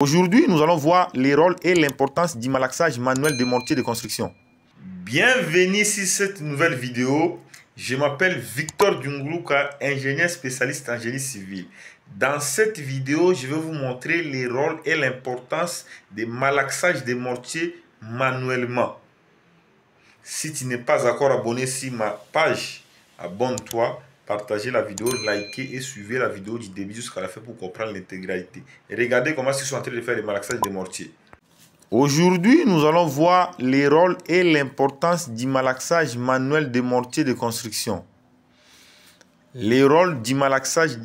Aujourd'hui, nous allons voir les rôles et l'importance du malaxage manuel des mortiers de construction. Bienvenue sur cette nouvelle vidéo. Je m'appelle Victor Dungluka, ingénieur spécialiste en génie civil. Dans cette vidéo, je vais vous montrer les rôles et l'importance des malaxages des mortiers manuellement. Si tu n'es pas encore abonné sur ma page, abonne-toi. Partagez la vidéo, likez et suivez la vidéo du début jusqu'à la fin pour comprendre l'intégralité. Et regardez comment ils sont en train de faire le malaxage des mortiers. Aujourd'hui, nous allons voir les rôles et l'importance du malaxage manuel des mortiers de construction. Les rôles du malaxage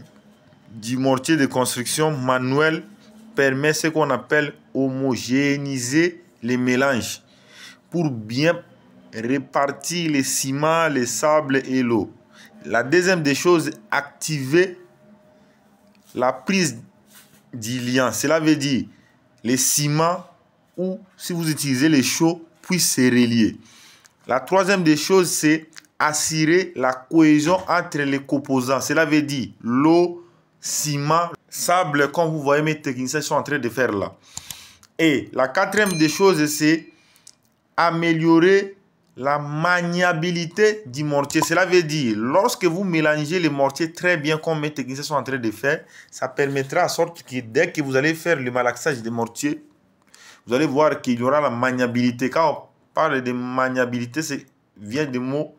du mortier de construction manuel permet ce qu'on appelle homogénéiser les mélanges pour bien répartir les ciments, les sables et l'eau. La deuxième des choses, activer la prise du liant. Cela veut dire les ciments ou si vous utilisez les chaux puissent se relier. La troisième des choses, c'est assurer la cohésion entre les composants. Cela veut dire l'eau, ciment, sable, comme vous voyez mes techniciens sont en train de faire là. Et la quatrième des choses, c'est améliorer la maniabilité du mortier. Cela veut dire, lorsque vous mélangez les mortiers très bien comme mes techniciens sont en train de faire, ça permettra à sorte que dès que vous allez faire le malaxage des mortiers, vous allez voir qu'il y aura la maniabilité. Quand on parle de maniabilité, ça vient du mot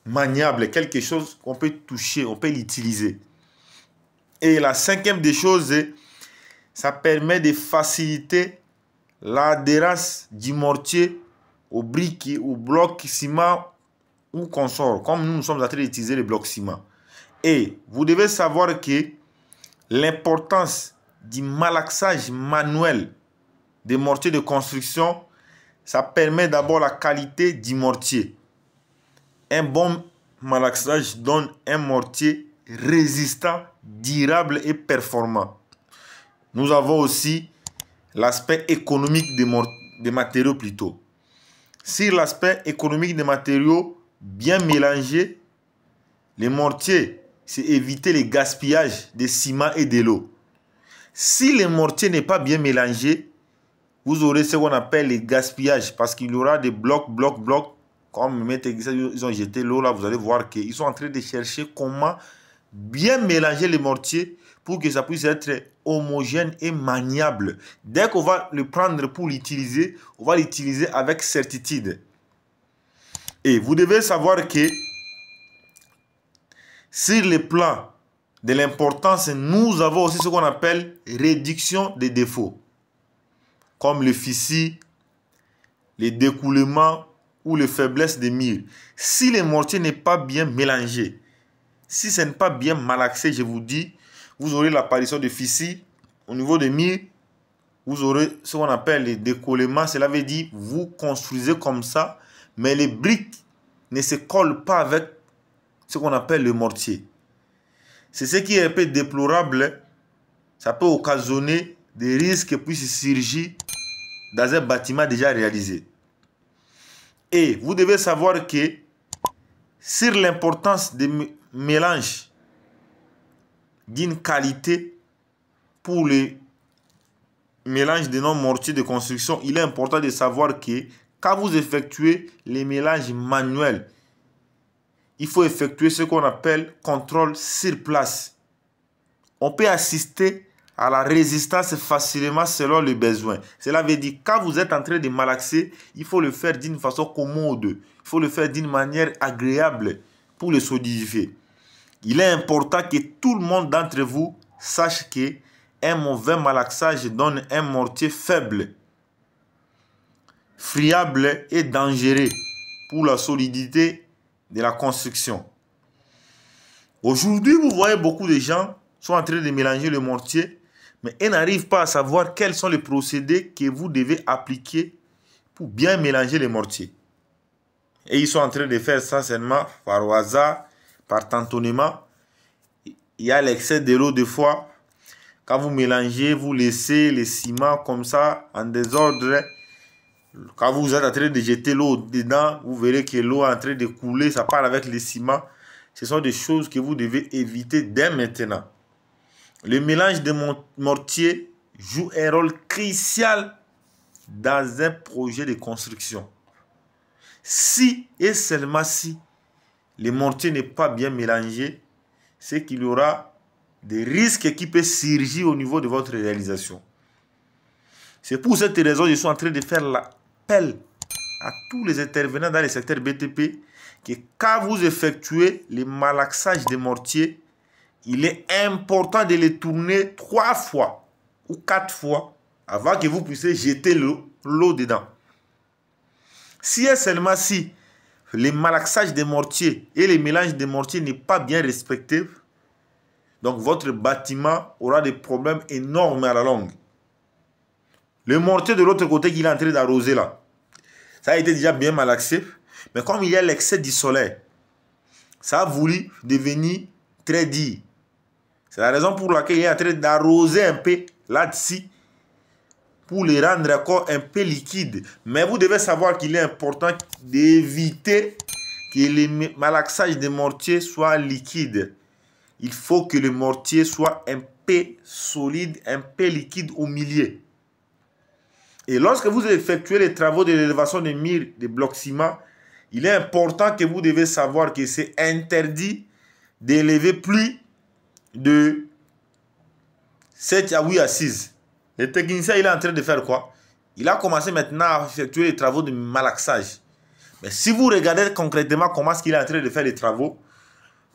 maniable, quelque chose qu'on peut toucher, on peut l'utiliser. Et la cinquième des choses, ça permet de faciliter l'adhérence du mortier au briques, au bloc ciment ou consort, comme nous sommes en train d'utiliser les blocs ciment. Et vous devez savoir que l'importance du malaxage manuel des mortiers de construction, ça permet d'abord la qualité du mortier. Un bon malaxage donne un mortier résistant, durable et performant. Nous avons aussi l'aspect économique des matériaux plutôt. Sur l'aspect économique des matériaux bien mélangés, les mortiers, c'est éviter les gaspillages de ciment et de l'eau. Si le mortier n'est pas bien mélangé, vous aurez ce qu'on appelle les gaspillages parce qu'il y aura des blocs. Comme mes techniciens, ils ont jeté l'eau là, vous allez voir qu'ils sont en train de chercher comment bien mélanger les mortiers pour que ça puisse être homogène et maniable. Dès qu'on va le prendre pour l'utiliser, on va l'utiliser avec certitude. Et vous devez savoir que sur le plan de l'importance, nous avons aussi ce qu'on appelle réduction des défauts, comme le fissure, les découlements ou les faiblesses des murs. Si le mortier n'est pas bien mélangé, si ce n'est pas bien malaxé, je vous dis, vous aurez l'apparition de fissures au niveau des murs. Vous aurez ce qu'on appelle les décollements. Cela veut dire vous construisez comme ça, mais les briques ne se collent pas avec ce qu'on appelle le mortier. C'est ce qui est un peu déplorable. Ça peut occasionner des risques puissent surgir dans un bâtiment déjà réalisé. Et vous devez savoir que sur l'importance des mélanges d'une qualité pour les mélanges de nos mortiers de construction, il est important de savoir que quand vous effectuez les mélanges manuels, il faut effectuer ce qu'on appelle contrôle sur place. On peut assister à la résistance facilement selon les besoins. Cela veut dire quand vous êtes en train de malaxer, il faut le faire d'une façon commode. Il faut le faire d'une manière agréable pour le solidifier. Il est important que tout le monde d'entre vous sache que un mauvais malaxage donne un mortier faible, friable et dangereux pour la solidité de la construction. Aujourd'hui, vous voyez beaucoup de gens sont en train de mélanger le mortier, mais ils n'arrivent pas à savoir quels sont les procédés que vous devez appliquer pour bien mélanger les mortiers. Et ils sont en train de faire ça seulement par hasard, par tâtonnement. Il y a l'excès de l'eau des fois. Quand vous mélangez, vous laissez les ciments comme ça en désordre. Quand vous êtes en train de jeter l'eau dedans, vous verrez que l'eau est en train de couler, ça part avec les ciments. Ce sont des choses que vous devez éviter dès maintenant. Le mélange de mortier joue un rôle crucial dans un projet de construction. Si et seulement si le mortier n'est pas bien mélangé, c'est qu'il y aura des risques qui peuvent surgir au niveau de votre réalisation. C'est pour cette raison que je suis en train de faire l'appel à tous les intervenants dans le secteur BTP que quand vous effectuez le malaxage des mortiers, il est important de les tourner 3 fois ou 4 fois avant que vous puissiez jeter l'eau dedans. Si et seulement si le malaxage des mortiers et le mélange des mortiers n'est pas bien respecté, donc votre bâtiment aura des problèmes énormes à la longue. Le mortier de l'autre côté qu'il est en train d'arroser là, ça a été déjà bien malaxé, mais comme il y a l'excès du soleil, ça a voulu devenir très dur. C'est la raison pour laquelle il est en train d'arroser un peu là-dessus pour les rendre encore un peu liquides. Mais vous devez savoir qu'il est important d'éviter que le malaxage des mortiers soit liquide. Il faut que le mortier soit un peu solide, un peu liquide au milieu. Et lorsque vous effectuez les travaux de l'élévation des murs de blocs ciment, il est important que vous devez savoir que c'est interdit d'élever plus de 7 à 8 assises. Le technicien, il est en train de faire quoi? Il a commencé maintenant à effectuer les travaux de malaxage. Mais si vous regardez concrètement comment est-ce qu'il est en train de faire les travaux,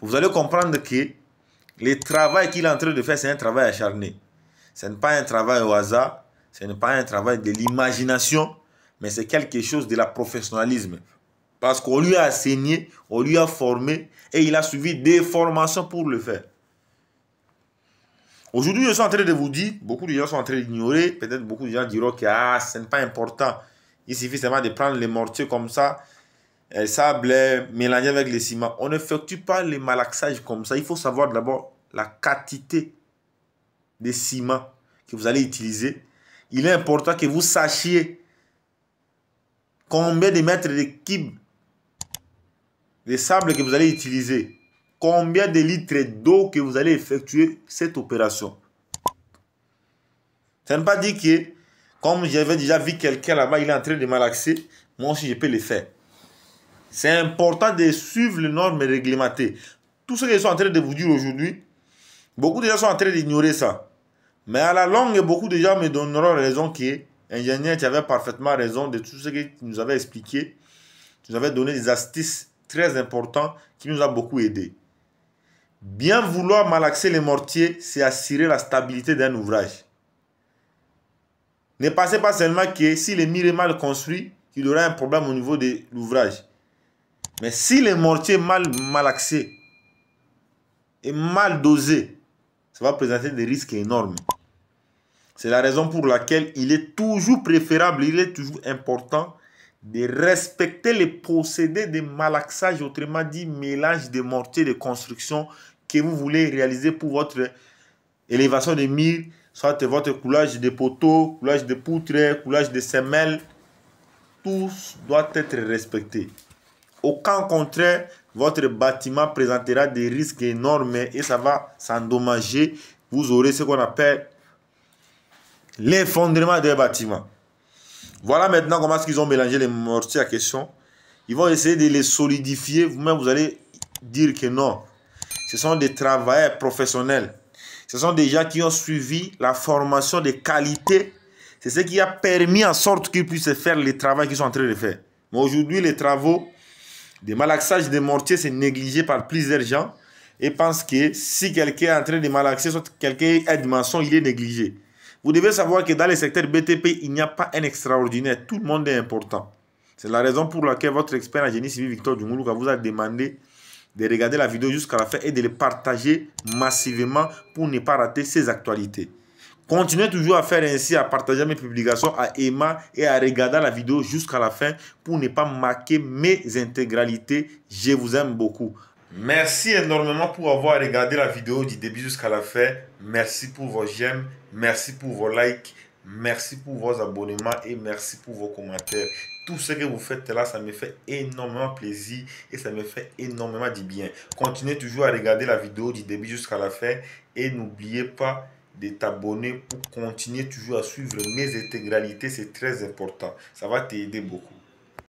vous allez comprendre que le travail qu'il est en train de faire, c'est un travail acharné. Ce n'est pas un travail au hasard, ce n'est pas un travail de l'imagination, mais c'est quelque chose de la professionnalisme. Parce qu'on lui a enseigné, on lui a formé et il a suivi des formations pour le faire. Aujourd'hui, je suis en train de vous dire, beaucoup de gens sont en train d'ignorer, peut-être beaucoup de gens diront que ce n'est pas important. Il suffit seulement de prendre les mortiers comme ça, le sable mélangé avec le ciment. On n'effectue pas les malaxages comme ça. Il faut savoir d'abord la quantité de ciment que vous allez utiliser. Il est important que vous sachiez combien de mètres de cubes de sable que vous allez utiliser. Combien de litres d'eau que vous allez effectuer cette opération. Ça ne veut pas dire que, comme j'avais déjà vu quelqu'un là-bas, il est en train de malaxer, moi aussi je peux le faire. C'est important de suivre les normes réglementées. Tout ce que je suis en train de vous dire aujourd'hui, beaucoup de gens sont en train d'ignorer ça. Mais à la longue, beaucoup de gens me donneront raison que l'ingénieur, tu avais parfaitement raison de tout ce que tu nous avais expliqué. Tu nous avais donné des astuces très importantes qui nous ont beaucoup aidés. Bien vouloir malaxer les mortiers, c'est assurer la stabilité d'un ouvrage. Ne pensez pas seulement que si le mur est mal construit, il y aura un problème au niveau de l'ouvrage. Mais si le mortier est mal malaxé et mal dosé, ça va présenter des risques énormes. C'est la raison pour laquelle il est toujours préférable, il est toujours important de respecter les procédés de malaxage, autrement dit mélange de mortiers de construction que vous voulez réaliser pour votre élévation de murs, soit votre coulage de poteaux, coulage de poutres, coulage de semelles. Tout doit être respecté. Au cas contraire, votre bâtiment présentera des risques énormes et ça va s'endommager. Vous aurez ce qu'on appelle l'effondrement des bâtiments. Voilà maintenant comment est-ce qu'ils ont mélangé les mortiers à question. Ils vont essayer de les solidifier. Vous-même, vous allez dire que non. Ce sont des travailleurs professionnels. Ce sont des gens qui ont suivi la formation de qualité. C'est ce qui a permis en sorte qu'ils puissent faire le travail qu'ils sont en train de faire. Mais aujourd'hui, les travaux de malaxage des mortiers, c'est négligé par plusieurs gens et pensent que si quelqu'un est en train de malaxer, soit quelqu'un est maçon, il est négligé. Vous devez savoir que dans le secteur BTP, il n'y a pas un extraordinaire. Tout le monde est important. C'est la raison pour laquelle votre expert en génie civil, Victor Djunguluka, vous a demandé de regarder la vidéo jusqu'à la fin et de le partager massivement pour ne pas rater ces actualités. Continuez toujours à faire ainsi, à partager mes publications, à aimer et à regarder la vidéo jusqu'à la fin pour ne pas manquer mes intégralités. Je vous aime beaucoup. Merci énormément pour avoir regardé la vidéo du début jusqu'à la fin. Merci pour vos j'aime, merci pour vos likes, merci pour vos abonnements et merci pour vos commentaires. Tout ce que vous faites là, ça me fait énormément plaisir et ça me fait énormément du bien. Continuez toujours à regarder la vidéo du début jusqu'à la fin et n'oubliez pas de t'abonner pour continuer toujours à suivre mes intégralités. C'est très important. Ça va t'aider beaucoup.